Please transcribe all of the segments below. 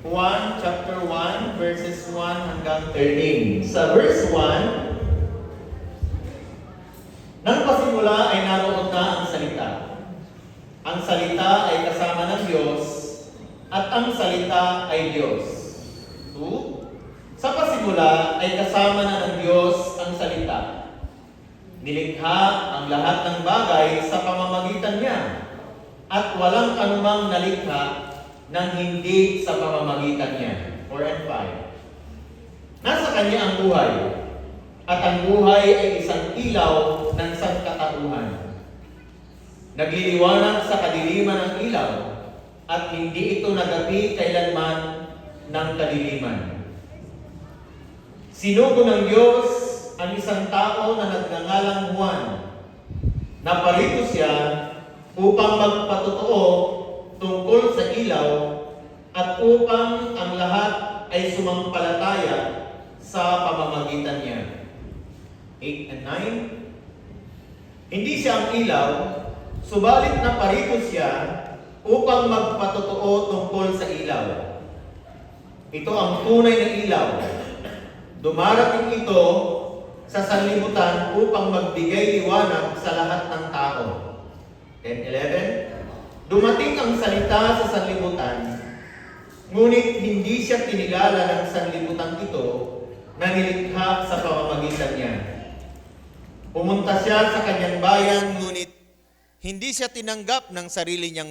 Juan chapter 1 verses 1 hanggang 13. Sa verse 1, nang pasimula ay naroon na ang salita. Ang salita ay kasama ng Diyos at ang salita ay Diyos. 2. Sa pasimula ay kasama na ng Diyos ang salita. Nilikha ang lahat ng bagay sa pamamagitan niya at walang anumang nalikha nang hindi sa pamamagitan niya. 4 and 5. Nasa kanya ang buhay, at ang buhay ay isang ilaw ng sangkatauhan. Nagliliwanag sa kadiliman ng ilaw, at hindi ito nagapi kailanman ng kadiliman. Sinugo ng Diyos ang isang tao na nagngangalang Juan. Naparito siya upang magpatotoo tungkol sa ilaw at upang ang lahat ay sumampalataya sa pamamagitan niya. 8 and 9. Hindi siya ang ilaw, subalit naparito siya upang magpatotoo tungkol sa ilaw. Ito ang tunay na ilaw. Dumarating ito sa sanlibutan upang magbigay liwanag sa lahat ng tao. 10-11. Dumating ang salita sa sanlibutan, ngunit hindi siya kinilala ng sanlibutan ito na nilikha sa pamamagitan niya. Pumunta siya sa kanyang bayan, ngunit hindi siya tinanggap ng sarili niyang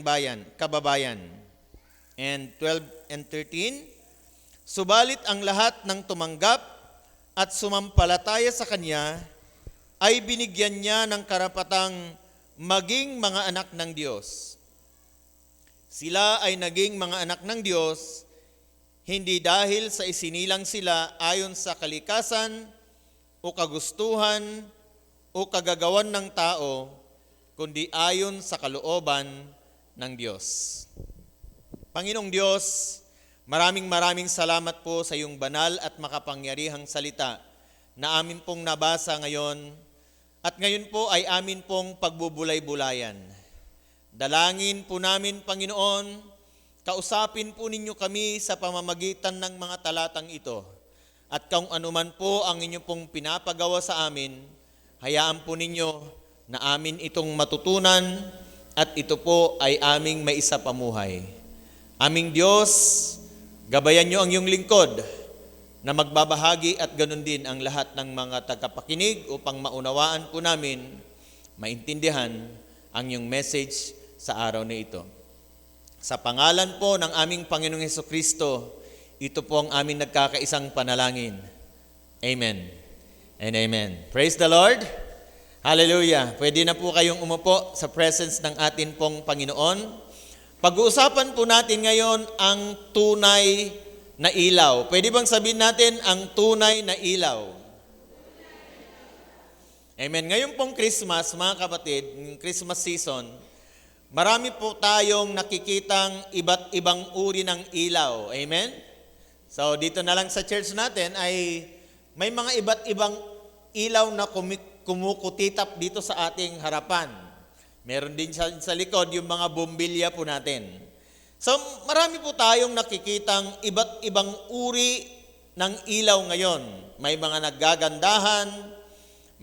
kababayan. And 12 and 13, subalit ang lahat ng tumanggap at sumampalataya sa kanya ay binigyan niya ng karapatang maging mga anak ng Diyos. Sila ay naging mga anak ng Diyos, hindi dahil sa isinilang sila ayon sa kalikasan o kagustuhan o kagagawan ng tao, kundi ayon sa kalooban ng Diyos. Panginoong Diyos, maraming salamat po sa iyong banal at makapangyarihang salita na amin pong nabasa ngayon, at ngayon po ay amin pong pagbubulay-bulayan. Dalangin po namin, Panginoon, kausapin po ninyo kami sa pamamagitan ng mga talatang ito. At kung anuman po ang inyo pong pinapagawa sa amin, hayaan po ninyo na amin itong matutunan at ito po ay aming maisapamuhay. Aming Diyos, gabayan nyo ang iyong lingkod na magbabahagi at ganun din ang lahat ng mga tagapakinig upang maunawaan po namin, maintindihan ang iyong message sa araw na ito. Sa pangalan po ng aming Panginoong Hesukristo, ito po ang aming nagkakaisang panalangin. Amen and amen. Praise the Lord. Hallelujah. Pwede na po kayong umupo sa presence ng atin pong Panginoon. Pag-uusapan po natin ngayon ang tunay na ilaw. Pwede bang sabihin natin ang tunay na ilaw? Amen. Ngayon pong Christmas, mga kapatid, Christmas season, marami po tayong nakikitang iba't ibang uri ng ilaw. Amen? So, dito na lang sa church natin ay may mga iba't ibang ilaw na kumukutitap dito sa ating harapan. Meron din sa likod yung mga bombilya po natin. So, marami po tayong nakikitang iba't ibang uri ng ilaw ngayon. May mga naggagandahan,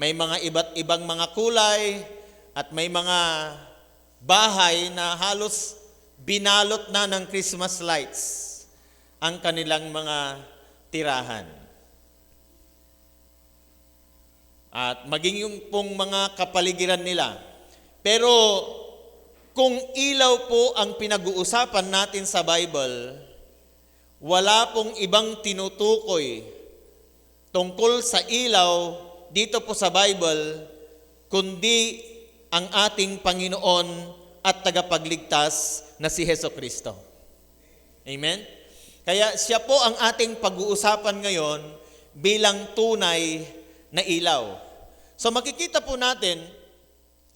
may mga iba't ibang mga kulay, at may mga bahay na halos binalot na ng Christmas lights ang kanilang mga tirahan. At maging yung pong mga kapaligiran nila. Pero kung ilaw po ang pinag-uusapan natin sa Bible, wala pong ibang tinutukoy tungkol sa ilaw dito po sa Bible, kundi ang ating Panginoon at tagapagligtas na si Hesukristo. Amen? Kaya siya po ang ating pag-uusapan ngayon bilang tunay na ilaw. So makikita po natin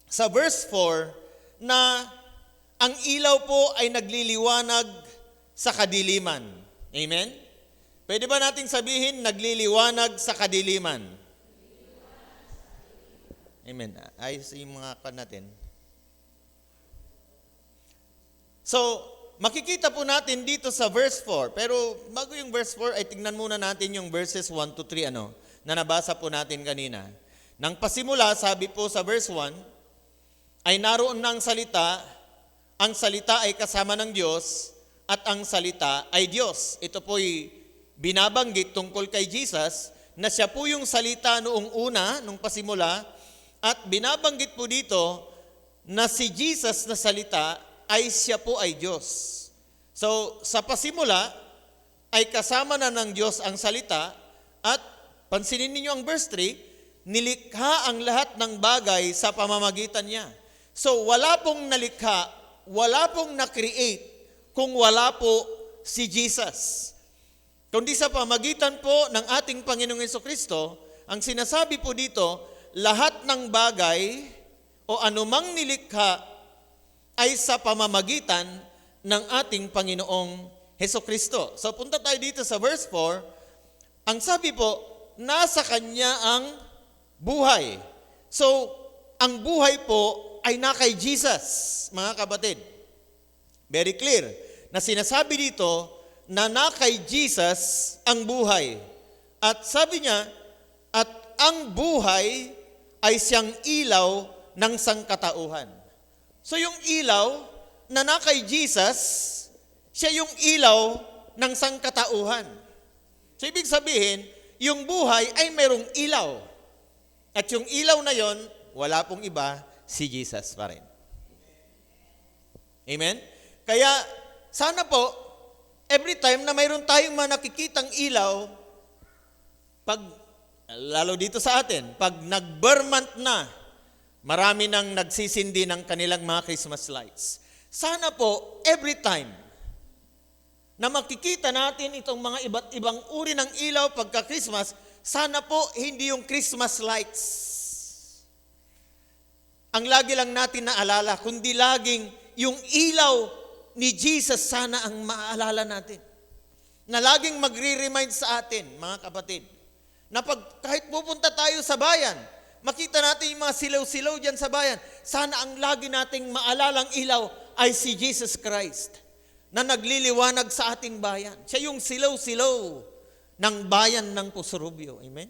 sa verse 4 na ang ilaw po ay nagliliwanag sa kadiliman. Amen? Pwede ba nating sabihin nagliliwanag sa kadiliman? Amen. Ayos yung mga kan natin. So, makikita po natin dito sa verse 4. Pero bago yung verse 4, ay tingnan muna natin yung verses 1 to 3 na nabasa po natin kanina. Nang pasimula, sabi po sa verse 1, ay naroon na ang salita ay kasama ng Diyos, at ang salita ay Diyos. Ito po'y binabanggit tungkol kay Jesus, na siya po yung salita noong una, nung pasimula, at binabanggit po dito na si Jesus na salita ay siya po ay Diyos. So, sa pasimula, ay kasama na ng Diyos ang salita, at pansinin ninyo ang verse 3, nilikha ang lahat ng bagay sa pamamagitan niya. So, wala pong nalikha, wala pong na-create, kung wala po si Jesus. Kundi sa pamagitan po ng ating Panginoong Jesucristo, ang sinasabi po dito, lahat ng bagay o anumang nilikha ay sa pamamagitan ng ating Panginoong Jesucristo. So punta tayo dito sa verse 4, ang sabi po, nasa Kanya ang buhay. So, ang buhay po ay na kay Jesus, mga kapatid. Very clear na sinasabi dito na kay Jesus ang buhay. At sabi niya, at ang buhay ay siyang ilaw ng sangkatauhan. So yung ilaw na kay Jesus, siya yung ilaw ng sangkatauhan. So ibig sabihin, yung buhay ay merong ilaw. At yung ilaw na yon, wala pong iba, si Jesus pa rin. Amen? Kaya, sana po, every time na mayroon tayong mga nakikitang ilaw, lalo dito sa atin, pag nag-burn month na, marami nang nagsisindi ng kanilang mga Christmas lights. Sana po, every time, na makikita natin itong mga iba't ibang uri ng ilaw pagka-Christmas, sana po, hindi yung Christmas lights. Ang lagi lang natin naalala, kundi laging yung ilaw ni Jesus sana ang maaalala natin. Na laging magre-remind sa atin, mga kapatid, na kahit pupunta tayo sa bayan, makita natin yung mga silaw-silaw dyan sa bayan, sana ang lagi nating maalalang ilaw ay si Jesus Christ, na nagliliwanag sa ating bayan. Siya yung silaw-silaw ng bayan ng Pusurubyo. Amen?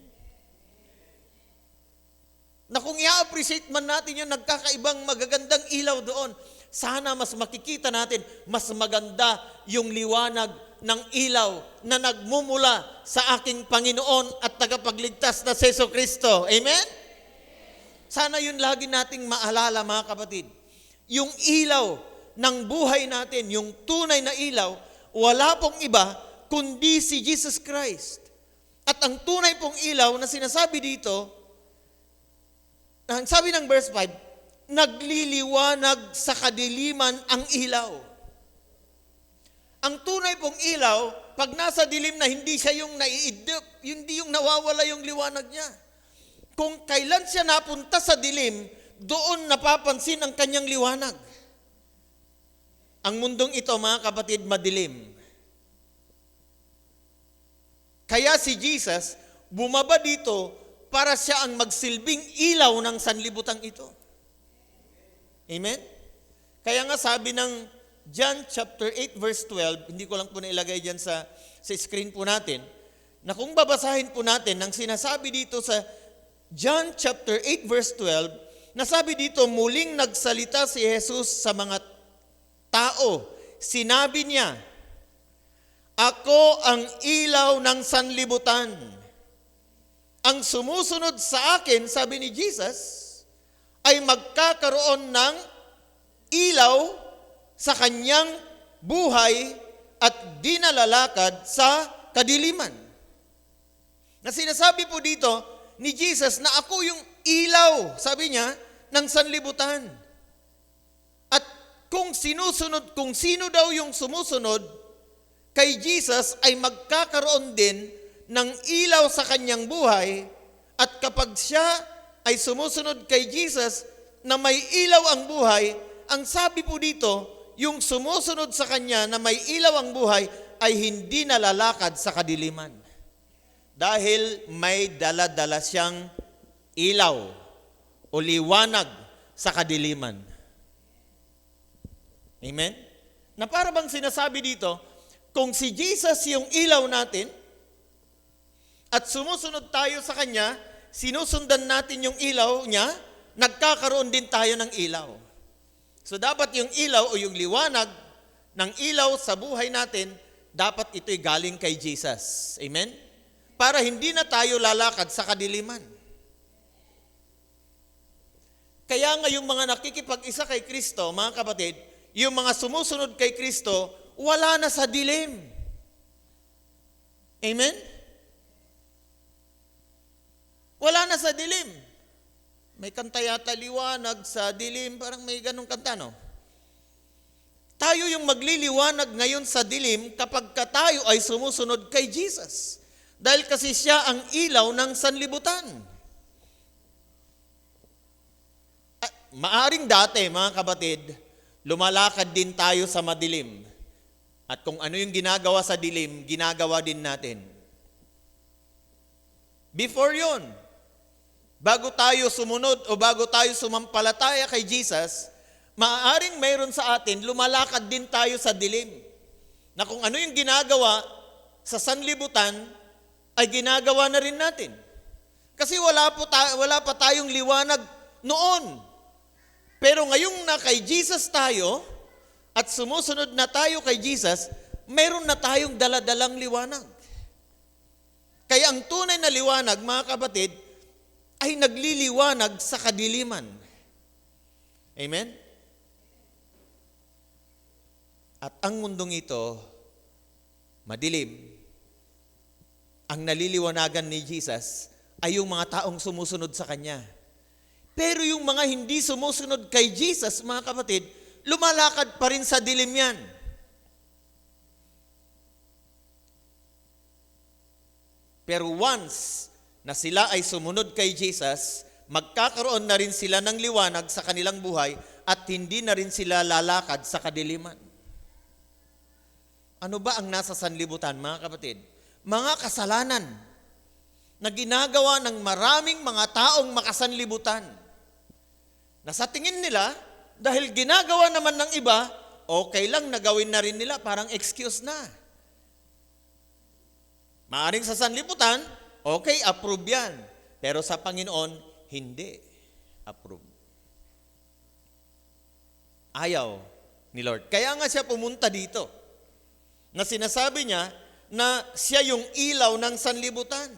Na kung i-appreciate man natin yung nagkakaibang magagandang ilaw doon, sana mas makikita natin, mas maganda yung liwanag ng ilaw na nagmumula sa aking Panginoon at tagapagligtas na si Jesucristo. Amen? Sana yun lagi nating maalala, mga kapatid. Yung ilaw ng buhay natin, yung tunay na ilaw, wala pong iba kundi si Jesus Christ. At ang tunay pong ilaw na sinasabi dito, ang sabi ng verse 5, nagliliwanag sa kadiliman ang ilaw. Ang tunay pong ilaw, pag nasa dilim na hindi siya yung naiidip, hindi yung nawawala yung liwanag niya. Kung kailan siya napunta sa dilim, doon napapansin ang kanyang liwanag. Ang mundong ito, mga kapatid, madilim. Kaya si Jesus, bumaba dito para siya ang magsilbing ilaw ng sanlibutan ito. Amen? Kaya nga sabi ng John chapter 8 verse 12, hindi ko lang po nailagay dyan sa screen po natin, na kung babasahin po natin, ang sinasabi dito sa John chapter 8 verse 12, nasabi dito, muling nagsalita si Jesus sa mga tao. Sinabi niya, ako ang ilaw ng sanlibutan. Ang sumusunod sa akin, sabi ni Jesus, ay magkakaroon ng ilaw sa kanyang buhay at di nalalakad sa kadiliman. Na sinasabi po dito ni Jesus na ako yung ilaw, sabi niya, ng sanlibutan. At kung sino daw yung sumusunod kay Jesus ay magkakaroon din ng ilaw sa kanyang buhay, at kapag siya ay sumusunod kay Jesus na may ilaw ang buhay, ang sabi po dito, yung sumusunod sa kanya na may ilaw ang buhay ay hindi nalalakad sa kadiliman. Dahil may dala-dala siyang ilaw o liwanag sa kadiliman. Amen? Na para bang sinasabi dito, kung si Jesus yung ilaw natin, at sumusunod tayo sa Kanya, sinusundan natin yung ilaw niya, nagkakaroon din tayo ng ilaw. So dapat yung ilaw o yung liwanag ng ilaw sa buhay natin, dapat ito'y galing kay Jesus. Amen? Para hindi na tayo lalakad sa kadiliman. Kaya nga yung mga nakikipag-isa kay Kristo, mga kapatid, yung mga sumusunod kay Kristo, wala na sa dilim. Amen? Wala na sa dilim. May kanta yata, liwanag sa dilim, parang may ganong kanta, no? Tayo yung magliliwanag ngayon sa dilim kapag tayo ay sumusunod kay Jesus. Dahil kasi siya ang ilaw ng sanlibutan. Maaring dati, mga kapatid, lumalakad din tayo sa madilim. At kung ano yung ginagawa sa dilim, ginagawa din natin. Before yon, bago tayo sumunod o bago tayo sumampalataya kay Jesus, maaaring mayroon sa atin, lumalakad din tayo sa dilim. Na kung ano yung ginagawa sa sanlibutan, ay ginagawa na rin natin. Kasi wala pa tayong liwanag noon. Pero ngayong na kay Jesus tayo, at sumusunod na tayo kay Jesus, mayroon na tayong daladalang liwanag. Kaya ang tunay na liwanag, mga kapatid, ay nagliliwanag sa kadiliman. Amen? At ang mundong ito, madilim. Ang naliliwanagan ni Jesus ay yung mga taong sumusunod sa Kanya. Pero yung mga hindi sumusunod kay Jesus, mga kapatid, lumalakad pa rin sa dilim yan. Pero once na sila ay sumunod kay Jesus, magkakaroon na rin sila ng liwanag sa kanilang buhay at hindi na rin sila lalakad sa kadiliman. Ano ba ang nasa sanlibutan, mga kapatid? Mga kasalanan na ginagawa ng maraming mga taong makasanlibutan. Na sa tingin nila, dahil ginagawa naman ng iba, okay lang na gawin na rin nila, parang excuse na. Maaring sa sanlibutan, okay, approve yan. Pero sa Panginoon, hindi approve. Ayaw ni Lord. Kaya nga siya pumunta dito. Na sinasabi niya na siya yung ilaw ng sanlibutan.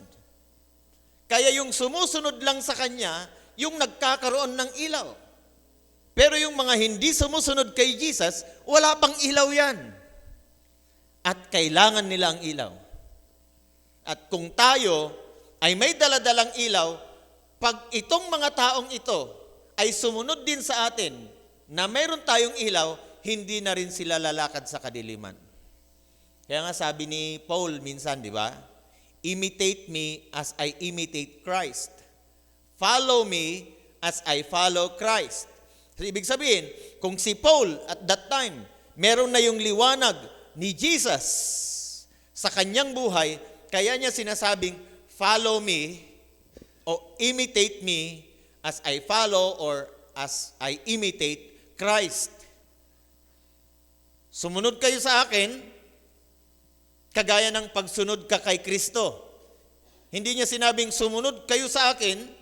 Kaya yung sumusunod lang sa Kanya, yung nagkakaroon ng ilaw. Pero yung mga hindi sumusunod kay Jesus, wala pang ilaw yan. At kailangan nila ang ilaw. At kung tayo ay may daladalang ilaw, pag itong mga taong ito ay sumunod din sa atin na mayroon tayong ilaw, hindi na rin sila lalakad sa kadiliman. Kaya nga sabi ni Paul minsan, di ba? Imitate me as I imitate Christ. Follow me as I follow Christ. So, ibig sabihin, kung si Paul at that time, meron na yung liwanag ni Jesus sa kanyang buhay, kaya niya sinasabing, follow me o imitate me as I follow or as I imitate Christ. Sumunod kayo sa akin, kagaya ng pagsunod ka kay Kristo. Hindi niya sinabing sumunod kayo sa akin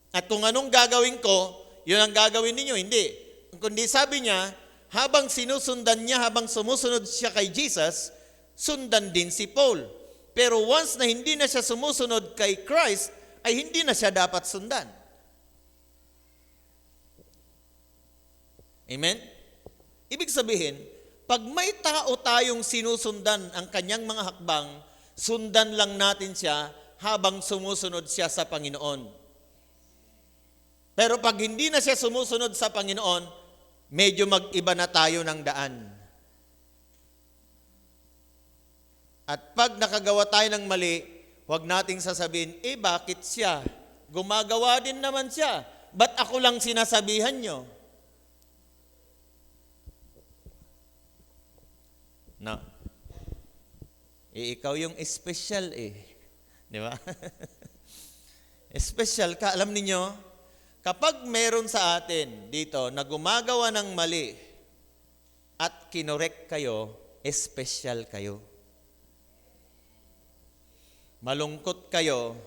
at kung anong gagawin ko, yun ang gagawin ninyo. Hindi. Kundi sabi niya, habang sinusundan niya, habang sumusunod siya kay Jesus, sundan din si Paul. Pero once na hindi na siya sumusunod kay Christ, ay hindi na siya dapat sundan. Amen? Ibig sabihin, pag may tao tayong sinusundan ang kanyang mga hakbang, sundan lang natin siya habang sumusunod siya sa Panginoon. Pero pag hindi na siya sumusunod sa Panginoon, medyo mag-iba na tayo ng daan. At pag nakagawa tayo ng mali, huwag nating sasabihin, bakit siya? Gumagawa din naman siya. Ba't ako lang sinasabihan nyo? No. Ikaw yung special Di ba? Special ka. Alam niyo, kapag meron sa atin dito na gumagawa ng mali at kinorek kayo, espesyal kayo. Malungkot kayo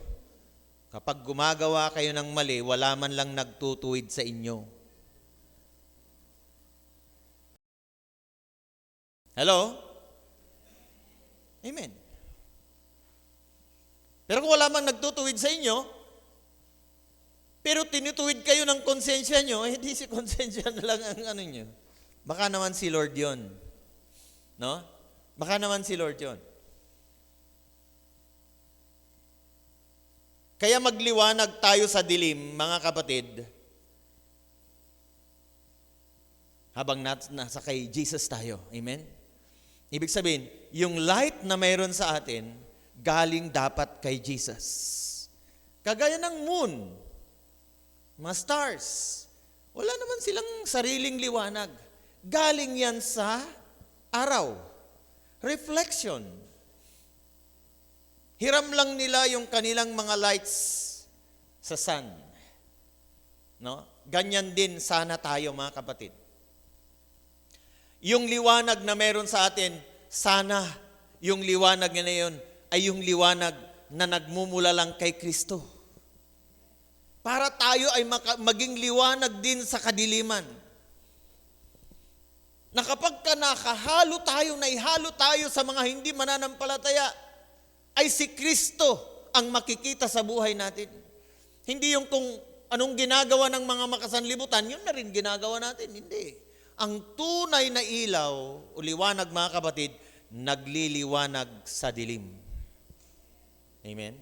kapag gumagawa kayo ng mali, wala man lang nagtutuwid sa inyo. Hello? Amen. Pero kung wala man nagtutuwid sa inyo, pero tinutuwid kayo ng konsensya nyo, di si konsensya na lang ang ano nyo. Baka naman si Lord yon. No? Baka naman si Lord yon. Kaya magliwanag tayo sa dilim, mga kapatid, habang nasa kay Jesus tayo. Amen? Ibig sabihin, yung light na mayroon sa atin, galing dapat kay Jesus. Kagaya ng moon, mga stars, wala naman silang sariling liwanag. Galing yan sa araw. Reflection. Hiram lang nila yung kanilang mga lights sa sun. No? Ganyan din sana tayo, mga kapatid. Yung liwanag na meron sa atin, sana yung liwanag na yun ay yung liwanag na nagmumula lang kay Kristo. Para tayo ay maging liwanag din sa kadiliman. Na kapag nakahalo tayo, naihalo tayo sa mga hindi mananampalataya, ay si Kristo ang makikita sa buhay natin. Hindi yung kung anong ginagawa ng mga makasanlibutan, yun na rin ginagawa natin. Hindi. Ang tunay na ilaw o liwanag, mga kapatid, nagliliwanag sa dilim. Amen?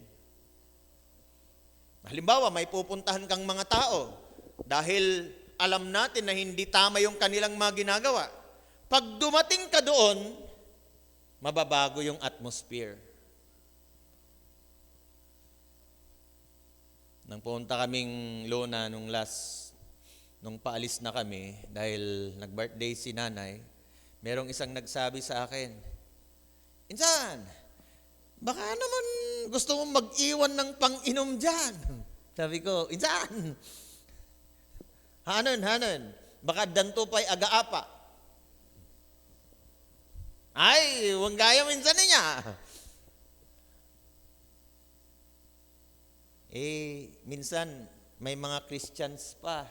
Halimbawa, may pupuntahan kang mga tao dahil alam natin na hindi tama yung kanilang mga ginagawa. Pag dumating ka doon, mababago yung atmosphere. Nang punta kaming Lona nung paalis na kami, dahil nag-birthday si nanay, merong isang nagsabi sa akin, "Insan, baka naman gusto mong mag-iwan ng pang-inom dyan." Sabi ko, "Insan, hanon, baka danto pa'y agaapa." "Ay, huwag gaya minsan niya." Minsan, may mga Christians pa,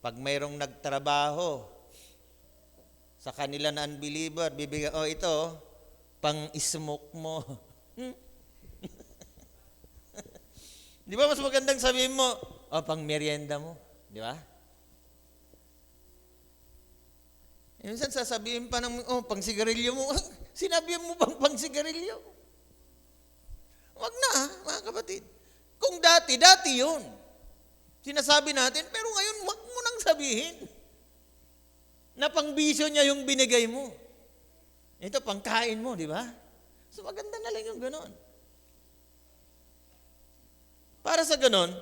pag mayroong nagtrabaho sa kanila na unbeliever, bibigyan, ito, pang-smoke mo. Di ba mas magandang sabihin mo, pang merienda mo. Di ba? Minsan sasabihin pa ng, pang sigarilyo mo. Sinabi mo bang pang sigarilyo? Wag na, mga kapatid. Kung dati yun. Sinasabi natin, pero ngayon, wag mo nang sabihin. Na pangbisyo niya yung binigay mo. Ito, pangkain mo, di ba? So, maganda na lang yung ganon. Para sa ganon,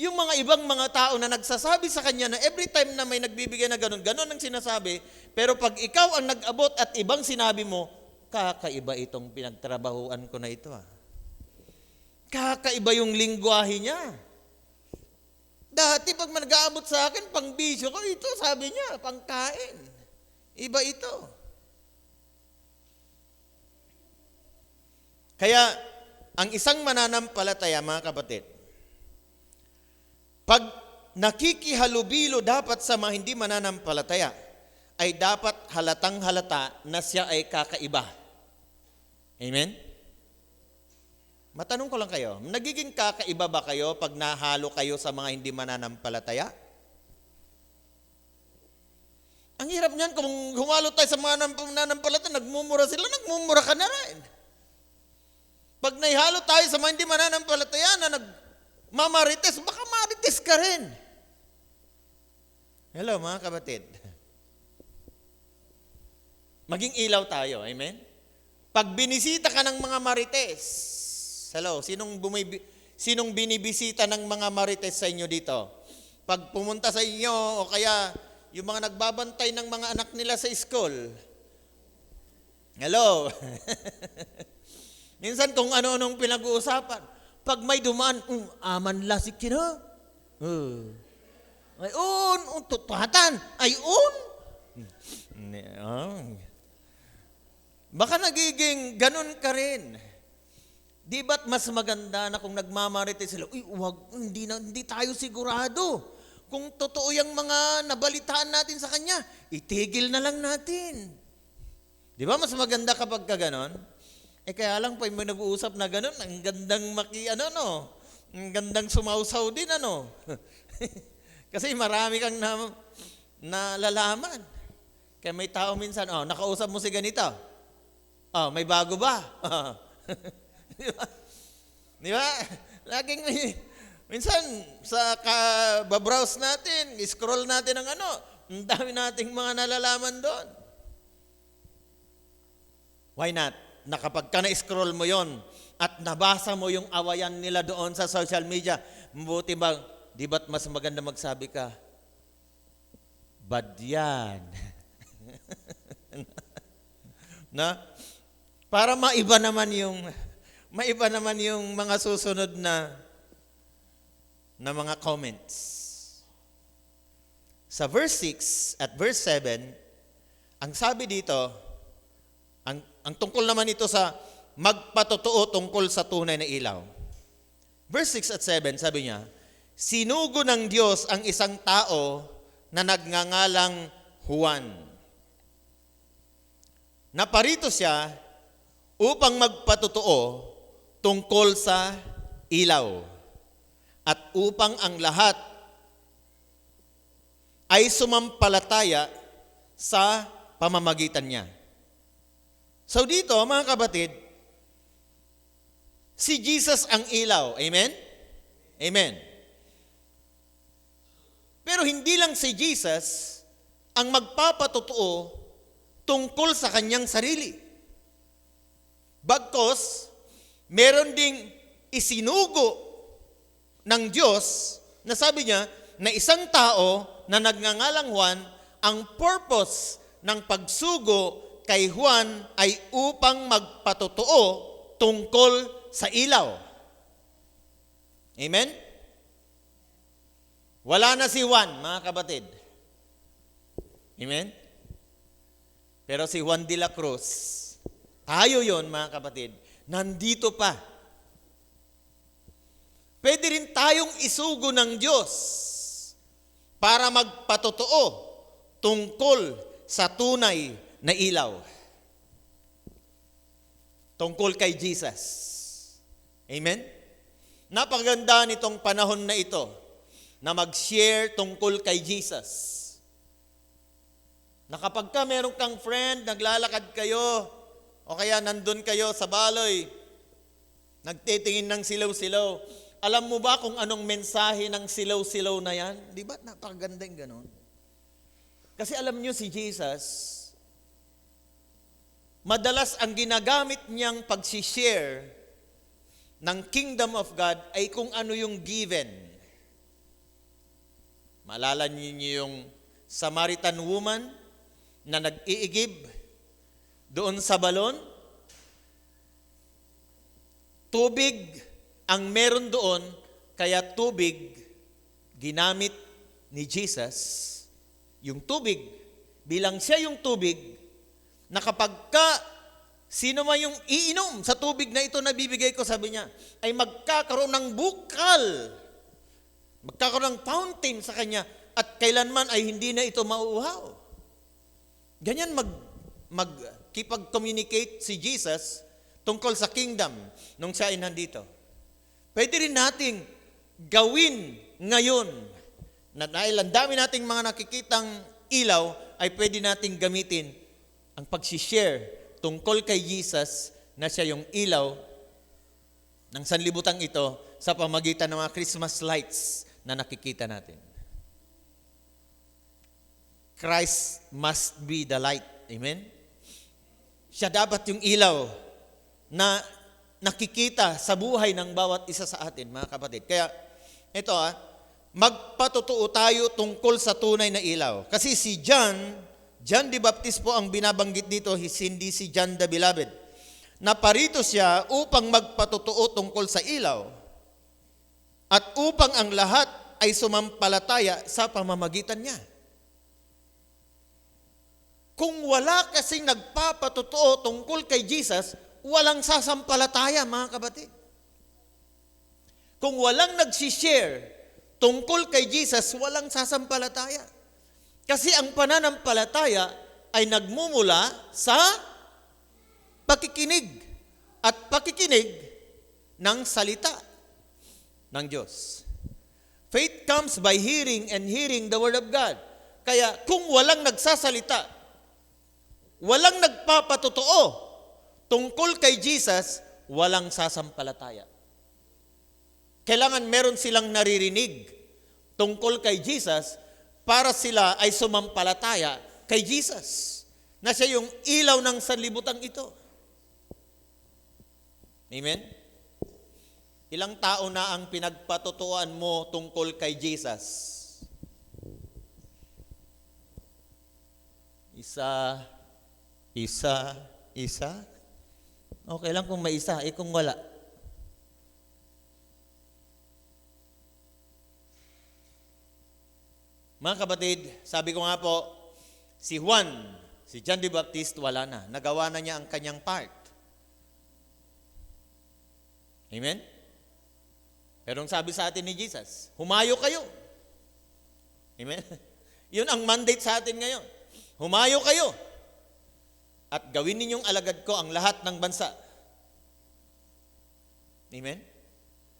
yung mga ibang mga tao na nagsasabi sa kanya na every time na may nagbibigay na ganon ang sinasabi, pero pag ikaw ang nag-abot at ibang sinabi mo, kakaiba itong pinagtrabahuan ko na ito. Kakaiba yung lingwahe niya. Dati pag nag-aabot sa akin, pangbisyo ko, ito sabi niya, pangkain. Iba ito. Kaya, ang isang mananampalataya, mga kapatid, pag nakikihalubilo dapat sa mga hindi mananampalataya, ay dapat halatang halata na siya ay kakaiba. Amen? Matanong ko lang kayo, nagiging kakaiba ba kayo pag nahalo kayo sa mga hindi mananampalataya? Ang hirap niyan, kung humalo tayo sa mga mananampalataya, nagmumura sila, nagmumura ka na rin. Pag naihalo tayo sa mga hindi mananampalataya na nagmamarites, baka marites ka rin. Hello, mga kapatid. Maging ilaw tayo, amen? Pag binisita ka ng mga marites, hello, sinong binibisita ng mga marites sa inyo dito? Pag pumunta sa inyo, o kaya yung mga nagbabantay ng mga anak nila sa school. Hello? Minsan kung ano-anong pinag-uusapan. Pag may dumaan, aman lasik kina. Ay, tutupatan. Ay, Oh. Baka nagiging ganun ka rin. Di ba't mas maganda na kung nagmamarites sila, uy, hindi tayo sigurado. Kung totoo yung mga nabalitaan natin sa kanya, itigil na lang natin. Di ba mas maganda kapag ka ganon? Kaya lang pa may nag-uusap na ganon, ang gandang ang gandang sumausaw din, Kasi marami kang nalalaman. Kaya may tao minsan, nakausap mo si ganito. May bago ba? Di ba? Di ba? Laging minsan sa babrowse natin, scroll natin ang ang dami nating mga nalalaman doon. Why not? Na kapag ka na-scroll mo yon at nabasa mo yung awayan nila doon sa social media, mabuti ba, di ba't mas maganda magsabi ka, bad yan. Na? Para maiba naman yung mga susunod na mga comments. Sa verse 6 at verse 7, ang sabi dito, ang tungkol naman ito sa magpatotoo tungkol sa tunay na ilaw. Verse 6 at 7, sabi niya, sinugo ng Diyos ang isang tao na nagngangalang Juan. Naparito siya upang magpatotoo tungkol sa ilaw at upang ang lahat ay sumampalataya sa pamamagitan niya. So dito, mga kapatid, si Jesus ang ilaw. Amen? Amen. Pero hindi lang si Jesus ang magpapatotoo tungkol sa kanyang sarili. Bagkus, meron ding isinugo ng Diyos na sabi niya na isang tao na nagngangalang Juan, ang purpose ng pagsugo kay Juan ay upang magpatotoo tungkol sa ilaw. Amen? Wala na si Juan, mga kapatid. Amen? Pero si Juan de la Cruz, tayo yon, mga kapatid, nandito pa. Pwede rin tayong isugo ng Diyos para magpatotoo tungkol sa tunay na ilaw. Tungkol kay Jesus. Amen? Napakaganda nitong panahon na ito na mag-share tungkol kay Jesus. Na kapag ka meron kang friend, naglalakad kayo, o kaya nandun kayo sa baloy, nagtitingin ng silaw-silaw, alam mo ba kung anong mensahe ng silaw-silaw na yan? Di ba? Napakaganda yung ganon. Kasi alam nyo si Jesus, madalas ang ginagamit niyang pag-share ng kingdom of God ay kung ano yung given. Maalala niyo yung Samaritan woman na nag-iigib doon sa balon? Tubig ang meron doon, kaya tubig ginamit ni Jesus. Yung tubig, bilang siya yung tubig, na kapag ka sino man yung iinom sa tubig na ito na bibigay ko, sabi niya, ay magkakaroon ng bukal, magkakaroon ng fountain sa kanya, at kailanman ay hindi na ito mauuhaw. Ganyan magkipag-communicate si Jesus tungkol sa kingdom nung siya ay nandito. Pwede rin nating gawin ngayon na dahil ang dami nating mga nakikitang ilaw, ay pwede nating gamitin ang pag-share tungkol kay Jesus na siya yung ilaw ng sanlibutan ito sa pamagitan ng mga Christmas lights na nakikita natin. Christ must be the light. Amen? Siya dapat yung ilaw na nakikita sa buhay ng bawat isa sa atin, mga kapatid. Kaya, ito magpatotoo tayo tungkol sa tunay na ilaw. Kasi si John the Baptist po ang binabanggit dito, hindi si John the Beloved. Naparito siya upang magpatotoo tungkol sa ilaw at upang ang lahat ay sumampalataya sa pamamagitan niya. Kung wala kasing nagpapatotoo tungkol kay Jesus, walang sasampalataya, mga kapatid. Kung walang nagsishare tungkol kay Jesus, walang sasampalataya. Kasi ang pananampalataya ay nagmumula sa pakikinig at pakikinig ng salita ng Diyos. Faith comes by hearing and hearing the Word of God. Kaya kung walang nagsasalita, walang nagpapatotoo tungkol kay Jesus, walang sasampalataya. Kailangan meron silang naririnig tungkol kay Jesus para sila ay sumampalataya kay Jesus, na siya yung ilaw ng sanlibutan ito. Amen? Ilang tao na ang pinagpatutuan mo tungkol kay Jesus? Isa. Okay lang kung may isa, kung wala. Mga kapatid, sabi ko nga po, si John the Baptist, wala na. Nagawa na niya ang kanyang part. Amen? Pero ang sabi sa atin ni Jesus, humayo kayo. Amen? Yun ang mandate sa atin ngayon. Humayo kayo. At gawin ninyong alagad ko ang lahat ng bansa. Amen?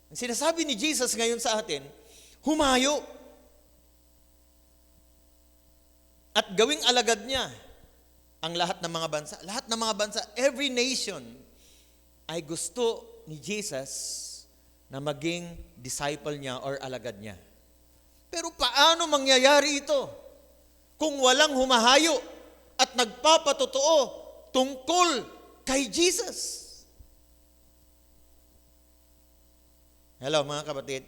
Ang sinasabi ni Jesus ngayon sa atin, humayo. At gawing alagad niya ang lahat ng mga bansa. Lahat ng mga bansa, every nation ay gusto ni Jesus na maging disciple niya or alagad niya. Pero paano mangyayari ito kung walang humahayo at nagpapatotoo tungkol kay Jesus? Hello mga kapatid.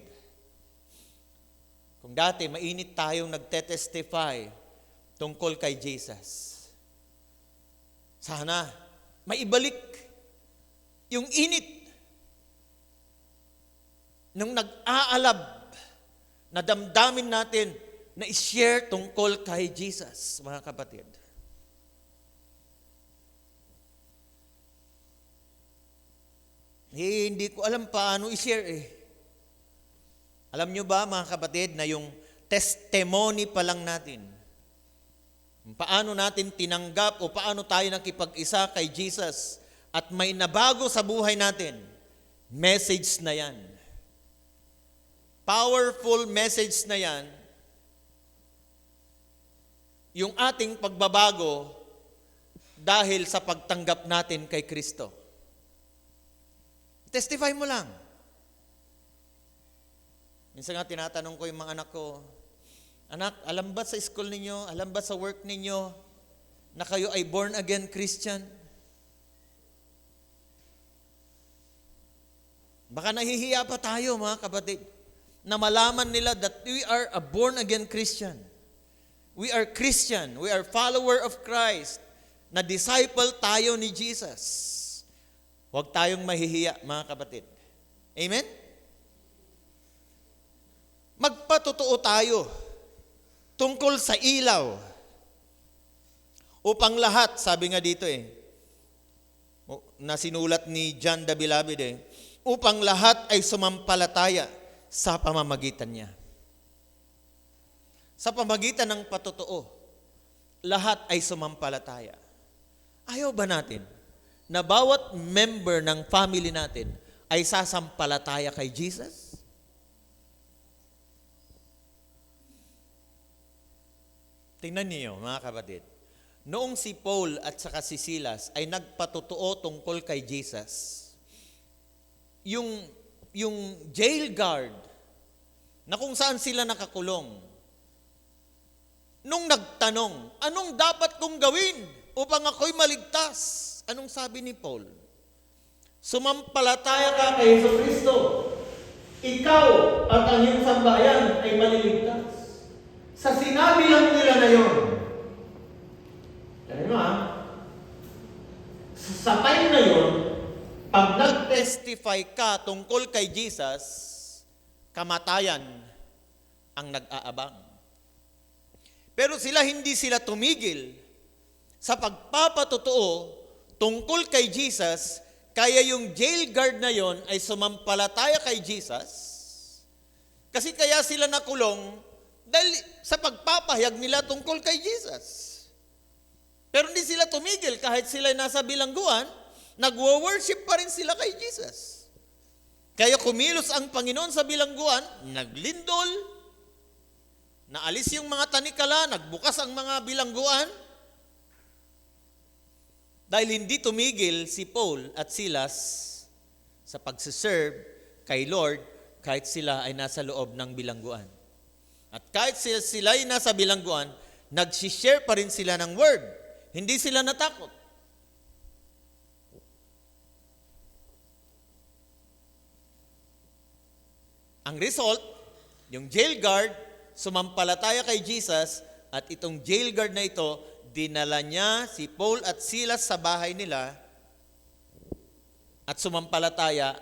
Kung dati mainit tayong nagtetestify tungkol kay Jesus, sana maibalik yung init nung nag-aalab na damdamin natin na i-share tungkol kay Jesus, mga kapatid. Hindi ko alam paano i-share . Alam nyo ba, mga kapatid, na yung testimony pa lang natin, paano natin tinanggap o paano tayo nakipag-isa kay Jesus at may nabago sa buhay natin, message na yan. Powerful message na yan. Yung ating pagbabago dahil sa pagtanggap natin kay Kristo. Testify mo lang. Minsan nga tinatanong ko yung mga anak ko, anak, alam ba sa school ninyo, alam ba sa work ninyo, na kayo ay born again Christian? Baka nahihiya pa tayo, mga kapatid, na malaman nila that we are a born again Christian. We are Christian, we are follower of Christ, na disciple tayo ni Jesus. Huwag tayong mahihiya, mga kapatid. Amen? Magpatotoo tayo tungkol sa ilaw. Upang lahat, sabi nga dito na sinulat ni John the Beloved upang lahat ay sumampalataya sa pamamagitan niya. Sa pamamagitan ng patotoo, lahat ay sumampalataya. Ayaw ba natin na bawat member ng family natin ay sasampalataya kay Jesus? Tingnan niyo, mga kapatid. Noong si Paul at saka si Silas ay nagpatotoo tungkol kay Jesus, yung jail guard na kung saan sila nakakulong, nung nagtanong, anong dapat kong gawin upang ako'y maligtas? Anong sabi ni Paul? Sumampalataya ka kay Jesucristo. Ikaw at ang iyong sambahayan ay maliligtas. Sa sinabi lang nila na yun, alam mo sa time na yun, pag nag-testify ka tungkol kay Jesus, kamatayan ang nag-aabang. Pero hindi sila tumigil sa pagpapatotoo tungkol kay Jesus, kaya yung jail guard na yon ay sumampalataya kay Jesus. Kasi kaya sila nakulong dahil sa pagpapahayag nila tungkol kay Jesus. Pero hindi sila tumigil kahit sila nasa bilangguan, nagwo-worship pa rin sila kay Jesus. Kaya kumilos ang Panginoon sa bilangguan, naglindol, naalis yung mga tanikala, nagbukas ang mga bilangguan. Dahil hindi tumigil si Paul at Silas sa pagsiserve kay Lord kahit sila ay nasa loob ng bilangguan. At kahit sila ay nasa bilangguan, nagsishare pa rin sila ng word. Hindi sila natakot. Ang result, yung jail guard, sumampalataya kay Jesus at itong jail guard na ito, dinala niya si Paul at Silas sa bahay nila at sumampalataya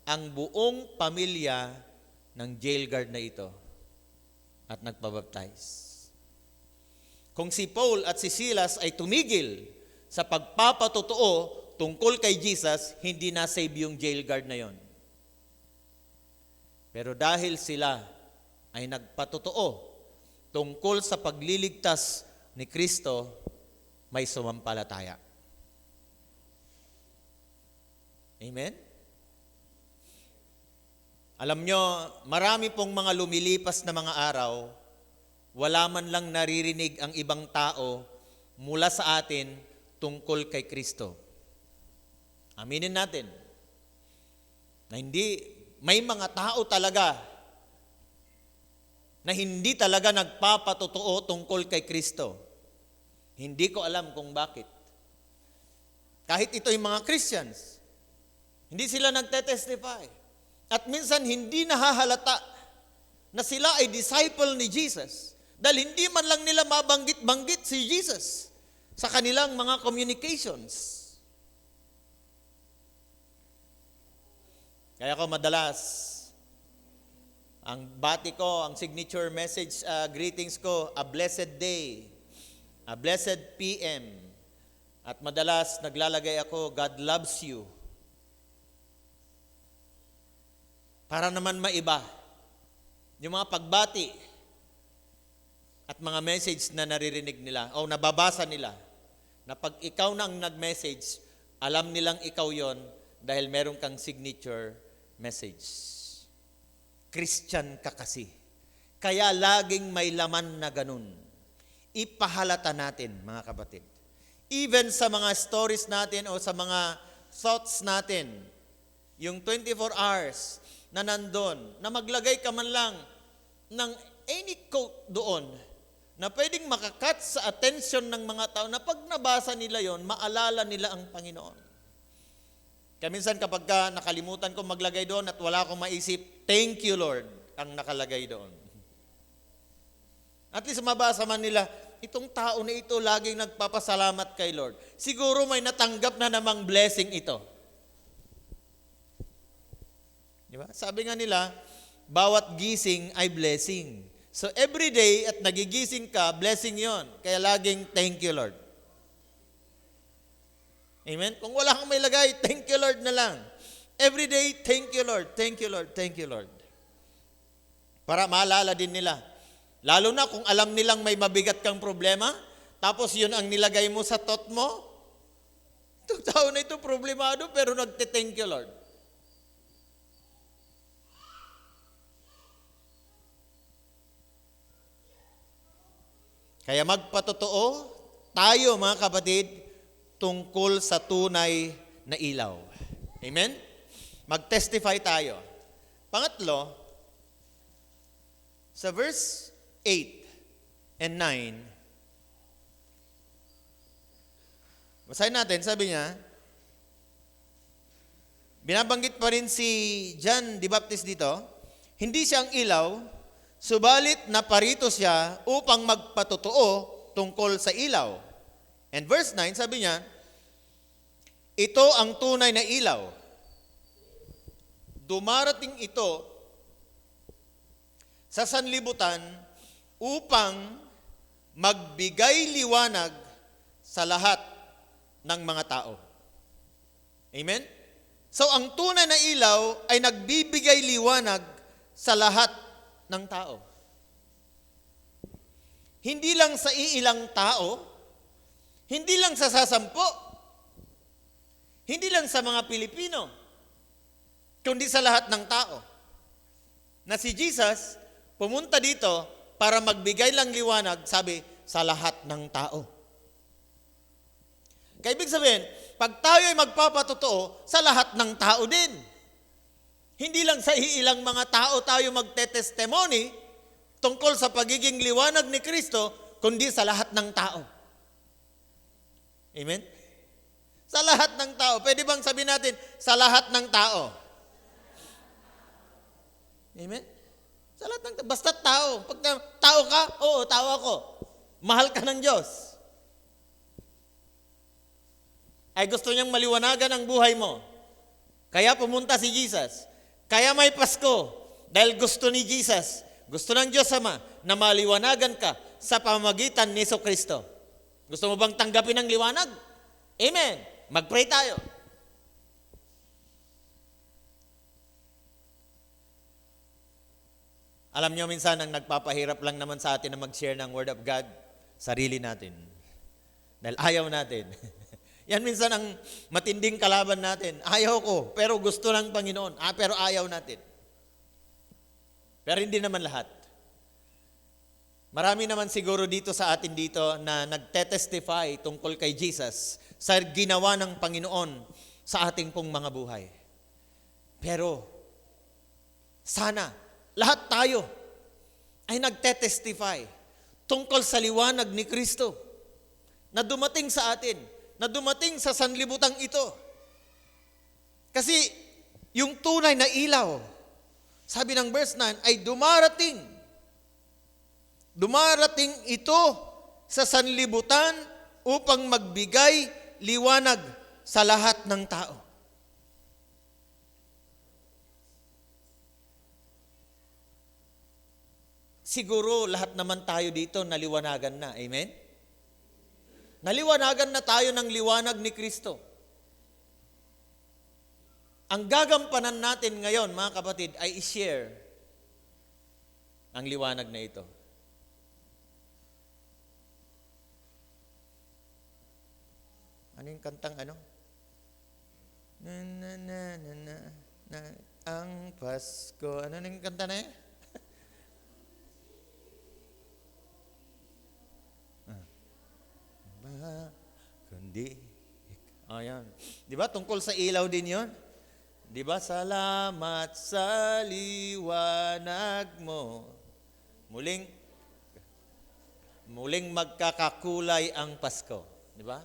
ang buong pamilya ng jail guard na ito at nagpabaptize. Kung si Paul at si Silas ay tumigil sa pagpapatotoo tungkol kay Jesus, hindi na-save yung jail guard na yon. Pero dahil sila ay nagpatotoo tungkol sa pagliligtas ni Kristo, may sumampalataya. Amen? Alam nyo, marami pong mga lumilipas na mga araw, wala man lang naririnig ang ibang tao mula sa atin tungkol kay Kristo. Aminin natin na may mga tao talaga na hindi talaga nagpapatotoo tungkol kay Kristo. Hindi ko alam kung bakit. Kahit ito yung mga Christians, hindi sila nagte-testify. At minsan hindi nahahalata na sila ay disciple ni Jesus dahil hindi man lang nila mabanggit-banggit si Jesus sa kanilang mga communications. Kaya ko madalas, ang bati ko, ang signature message, greetings ko, a blessed day, a blessed PM. At madalas naglalagay ako, God loves you. Para naman maiba yung mga pagbati at mga message na naririnig nila o nababasa nila, na pag ikaw na ang nag-message, alam nilang ikaw yon dahil meron kang signature message. Christian ka kasi. Kaya laging may laman na ganun. Ipahalata natin, mga kapatid. Even sa mga stories natin o sa mga thoughts natin, yung 24 hours na nandun, na maglagay ka man lang ng any quote doon na pwedeng makakat sa attention ng mga tao na pag nabasa nila yon, maalala nila ang Panginoon. Kaya minsan kapag nakalimutan ko maglagay doon at wala akong maisip, thank you Lord, ang nakalagay doon. At least mabasa man nila, itong tao na ito laging nagpapasalamat kay Lord. Siguro may natanggap na namang blessing ito. Di ba? Sabi nga nila, bawat gising ay blessing. So every day at nagigising ka, blessing yon. Kaya laging thank you Lord. Amen? Kung wala kang may lagay, thank you Lord na lang. Every day, thank you Lord, thank you Lord, thank you Lord. Para maalala din nila. Lalo na kung alam nilang may mabigat kang problema, tapos yun ang nilagay mo sa thought mo, itong tao na ito problemado pero nagte-thank you Lord. Kaya magpatotoo tayo mga kapatid tungkol sa tunay na ilaw. Amen? Mag-testify tayo. Pangatlo, sa verse 8 and 9, basahin natin, sabi niya, binabanggit pa rin si John the Baptist dito, hindi siya ang ilaw, subalit naparito siya upang magpatotoo tungkol sa ilaw. And verse 9, sabi niya, ito ang tunay na ilaw. Dumarating ito sa sanlibutan upang magbigay liwanag sa lahat ng mga tao. Amen? So ang tunay na ilaw ay nagbibigay liwanag sa lahat ng tao. Hindi lang sa iilang tao, hindi lang sa sasampo, hindi lang sa mga Pilipino, kundi sa lahat ng tao. Na si Jesus pumunta dito para magbigay lang liwanag, sabi, sa lahat ng tao. Kaya ibig sabihin, pag tayo ay magpapatotoo, sa lahat ng tao din. Hindi lang sa iilang mga tao tayo magtetestimony tungkol sa pagiging liwanag ni Kristo, kundi sa lahat ng tao. Amen? Sa lahat ng tao. Pwede bang sabihin natin, sa lahat ng tao? Amen? Sa lahat ng tao. Basta tao. Pag tao ka, oo, tao ako. Mahal ka ng Diyos. Ay gusto niyang maliwanagan ang buhay mo. Kaya pumunta si Jesus. Kaya may Pasko. Dahil gusto ni Jesus, gusto ng Diyos Ama, na maliwanagan ka sa pamamagitan ni Jesucristo. Gusto mo bang tanggapin ang liwanag? Amen. Mag-pray tayo. Alam niyo, minsan ang nagpapahirap lang naman sa atin na mag-share ng Word of God, sarili natin. Dahil ayaw natin. Yan minsan ang matinding kalaban natin. Ayaw ko, pero gusto ng Panginoon. Pero ayaw natin. Pero hindi naman lahat. Marami naman siguro dito sa atin dito na nagtetestify tungkol kay Jesus sa ginawa ng Panginoon sa ating pong mga buhay. Pero sana lahat tayo ay nagtetestify tungkol sa liwanag ni Kristo na dumating sa atin, na dumating sa sanlibutan ito. Kasi yung tunay na ilaw, sabi ng verse 9, ay dumarating. Dumarating ito sa sanlibutan upang magbigay liwanag sa lahat ng tao. Siguro lahat naman tayo dito naliwanagan na. Amen? Naliwanagan na tayo ng liwanag ni Kristo. Ang gagampanan natin ngayon, mga kapatid, ay i-share ang liwanag na ito. Ano yung kantang ano? Na na na na na, na ang Pasko. Ano yung kanta na eh? Kundi ayan. 'Di ba tungkol sa ilaw din 'yon? 'Di ba? Salamat sa liwanag mo. Muling magkakakulay ang Pasko, 'di ba?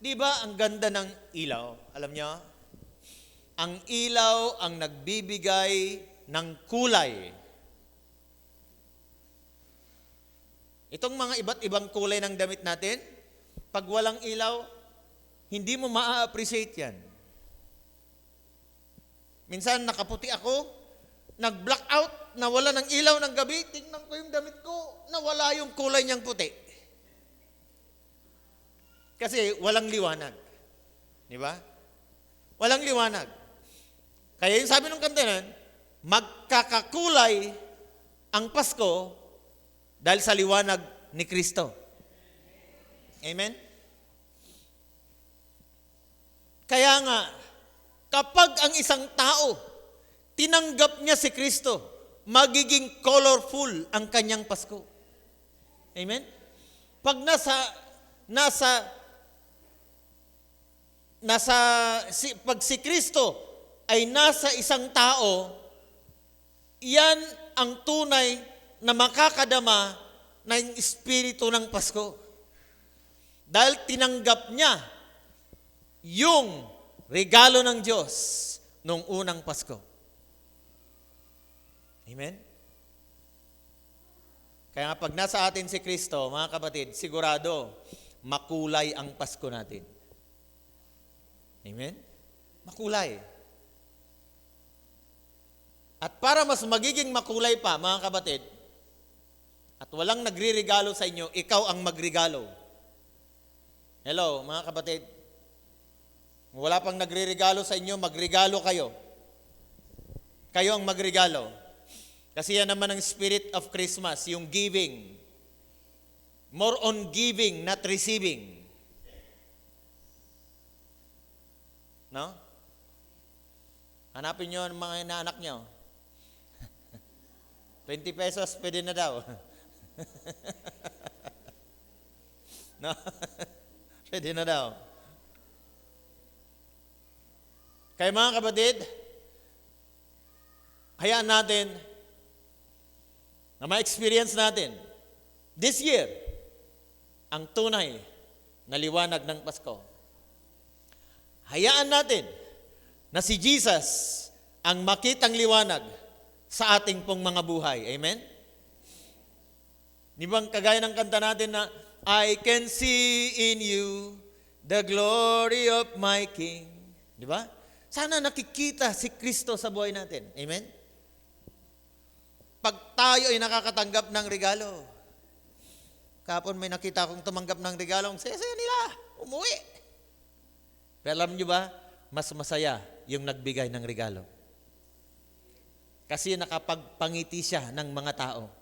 'Di ba ang ganda ng ilaw? Alam niyo? Ang ilaw ang nagbibigay ng kulay. Itong mga iba't ibang kulay ng damit natin, pag walang ilaw, hindi mo maa-appreciate yan. Minsan nakaputi ako, nag-blackout, nawala ng ilaw ng gabi, tingnan ko yung damit ko, nawala yung kulay niyang puti. Kasi walang liwanag. Di ba? Walang liwanag. Kaya yung sabi ng kanta nun, magkakakulay ang Pasko dahil sa liwanag ni Kristo. Amen? Kaya nga, kapag ang isang tao, tinanggap niya si Kristo, magiging colorful ang kanyang Pasko. Amen? Pag pag si Kristo ay nasa isang tao, yan ang tunay na makakadama ng espiritu ng Pasko. Dahil tinanggap niya yung regalo ng Diyos nung unang Pasko. Amen? Kaya nga pag nasa atin si Kristo, mga kapatid, sigurado makulay ang Pasko natin. Amen? Makulay. At para mas magiging makulay pa, mga kapatid, at walang nagre-regalo sa inyo, ikaw ang magregalo. Hello, mga kapatid. Kung wala pang nagre-regalo sa inyo, magregalo kayo. Kayo ang magregalo. Kasi yan naman ang spirit of Christmas, yung giving. More on giving, not receiving. No? Hanapin nyo ang mga inaanak nyo. 20 pesos, pwede na daw. No? Pwede na daw. Kaya mga kapatid, hayaan natin na ma-experience natin this year ang tunay na liwanag ng Pasko. Hayaan natin na si Jesus ang makitang liwanag sa ating pong mga buhay. Amen? Di bang kagaya ng kanta natin na, I can see in you the glory of my King. Di ba? Sana nakikita si Kristo sa buhay natin. Amen? Pag tayo ay nakakatanggap ng regalo. Kapon may nakita akong tumanggap ng regalo, ang saya-saya nila, umuwi. Pero alam nyo ba, mas masaya yung nagbigay ng regalo. Kasi nakapagpangiti siya ng mga tao.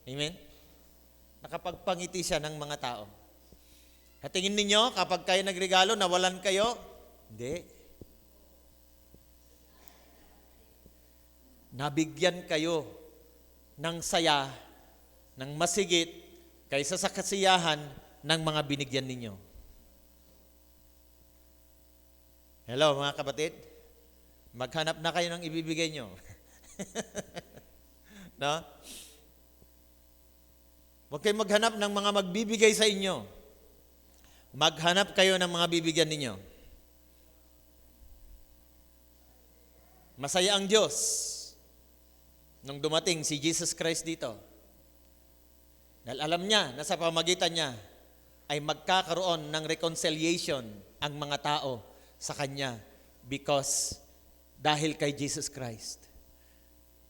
Amen? Nakapagpangiti siya ng mga tao. At tingin ninyo, kapag kayo nagregalo, nawalan kayo? Hindi. Nabigyan kayo ng saya, ng masigit, kaysa sa kasiyahan ng mga binigyan ninyo. Hello mga kapatid, maghanap na kayo ng ibibigay nyo. No? Huwag kayong maghanap ng mga magbibigay sa inyo. Maghanap kayo ng mga bibigyan ninyo. Masaya ang Diyos nung dumating si Jesus Christ dito. Dahil alam niya na sa pamagitan niya ay magkakaroon ng reconciliation ang mga tao sa Kanya because dahil kay Jesus Christ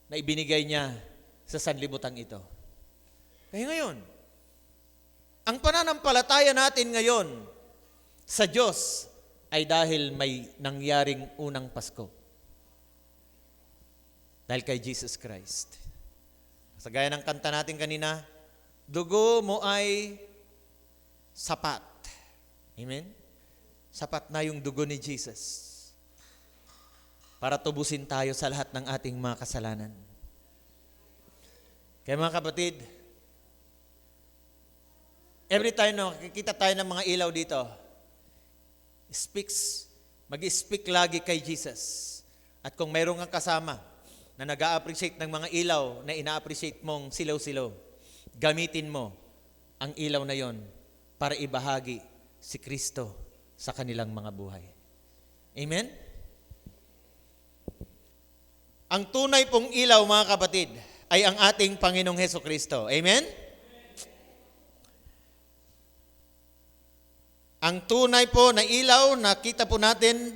na ibinigay niya sa sanlibutan ito. Kaya ngayon, ang pananampalataya natin ngayon sa Diyos ay dahil may nangyaring unang Pasko. Dahil kay Jesus Christ. Sa gaya ng kanta natin kanina, dugo mo ay sapat. Amen? Sapat na yung dugo ni Jesus para tubusin tayo sa lahat ng ating mga kasalanan. Kaya mga kapatid, every time na makikita tayo ng mga ilaw dito, mag-speak lagi kay Jesus. At kung mayroong kang kasama na nag-a-appreciate ng mga ilaw na ina-appreciate mong silaw-silaw, gamitin mo ang ilaw na yon para ibahagi si Kristo sa kanilang mga buhay. Amen? Ang tunay pong ilaw, mga kapatid, ay ang ating Panginoong Hesukristo. Amen? Ang tunay po na ilaw na kita po natin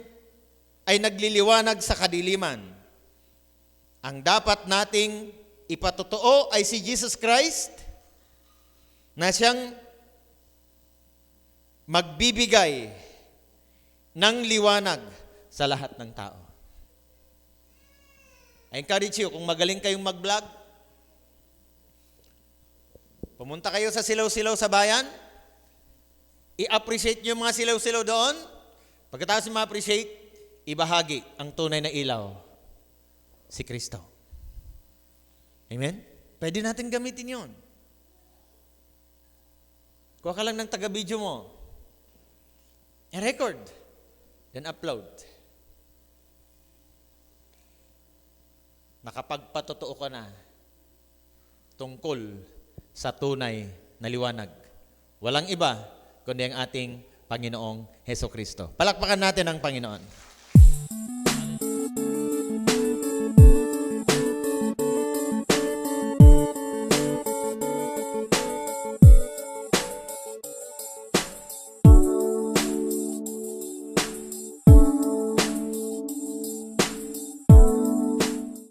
ay nagliliwanag sa kadiliman. Ang dapat nating ipatotoo ay si Jesus Christ na siyang magbibigay ng liwanag sa lahat ng tao. I encourage you, kung magaling kayong mag-vlog, pumunta kayo sa silaw-silaw sa bayan, i-appreciate nyo yung mga silaw-silaw doon. Pagkatapos ma-appreciate, ibahagi ang tunay na ilaw, si Kristo. Amen? Pwede natin gamitin yun. Kuha ka lang ng taga-video mo. I-record. Then upload. Nakapagpatotoo ka na tungkol sa tunay na liwanag. Walang iba kundi ang ating Panginoong Hesukristo. Palakpakan natin ang Panginoon.